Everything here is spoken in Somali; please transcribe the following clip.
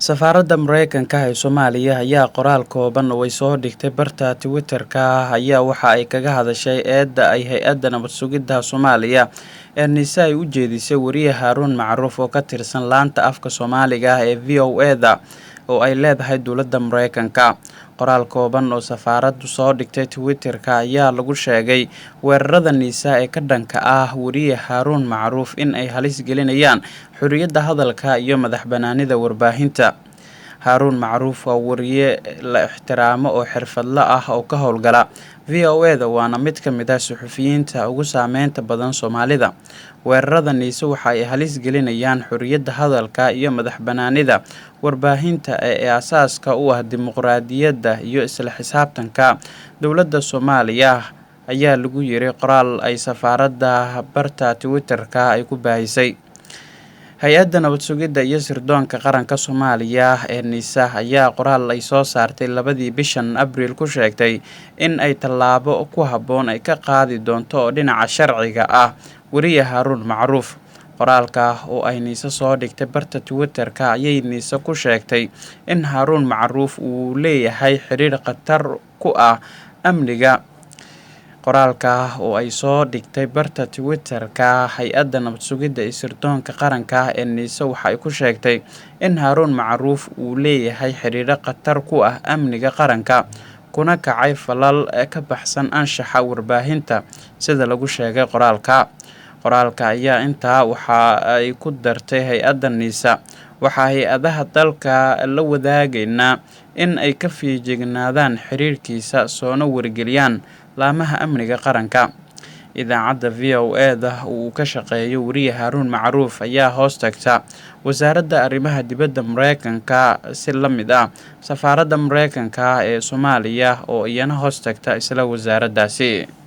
Safaaradda Mareykanka ee Soomaaliya ayaa qoraal kooban oo ay soo dhigtay barta Twitter-ka ayaa waxa ay kaga hadashay eedda ay hay'adda nabad sugidda Soomaaliya ee NISA ay u jeedisay wariye Haruun Macruuf oo ka tirsan laanta afka Soomaaliga ee VOA-da oo ay leedahay dowladda Mareykanka. Qoraal kooban oo safaaraddu soo dhigtay Twitter-ka ayaa lagu sheegay weerarada NISA ee ka dhanka ah wariye Haruun Macruuf in ay halis gelinayaan xorriyadda hadalka iyo madax-bannaanida warbaahinta. Haruun Macruuf waa wariye la ixtiraamo oo xirfadle ah oo ka howlgala VOA-da, waana mid ka mid ah suxufiyiinta ugu saameynta badan Soomaalida. Weerarada NISA waxa ay halis gelinayaan xorriyadda hadalka iyo madax-bannaanida warbaahinta ee aasaaska u ah dimuqraadiyadda iyo isla xisaabtanka dowladda Soomaaliya, ayaa lagu yiri qoraal ay safaaradda barta Twitter-ka ay ku baahisay. Hay'adda nabad sugidda iyo sirdoonka qaranka Soomaaliya ee NISA ayaa qoraal ay soo saartay 2 bishan Abriil ku sheegtay in ay tallaabo ku habboon ay ka qaadi doonto oo dhinaca sharciga ah wariye Haruun Macruuf. Qoraalka oo ay NISA soo dhigtay barta Twitter-ka ayay NISA ku sheegtay in Haruun Macruuf uu leeyahay xiriir khatar ku ah amniga. Qoraalka oo ay soo dhigtay barta Twitter-ka hay'adda nabad sugidda iyo sirdoonka qaranka ee NISA waxa ay ku sheegtay in Haruun Macruuf uu leeyahay xiriir khatar ku ah amniga qaranka, kuna kacay falal ka baxsan anshaxa warbaahinta sida lagu sheegay qoraalka. Qoraalka ayaa intaa waxa ay ku dartay hay'adda NISA waxa hay'adaha dalka la wadaagaynaa in ay ka feejignaadaan xiriirkiisa soona wargeliyaan laamaha amniga qaranka. Idaacadda VOA-da uu ka shaqeeyo wariye Haruun Macruuf ayaa hoos tagta wasaaradda arrimaha dibadda Mareykanka si la mid ah safaaradda Mareykanka ee Soomaaliya oo iyana hoos tagta isla wasaaraddaasi.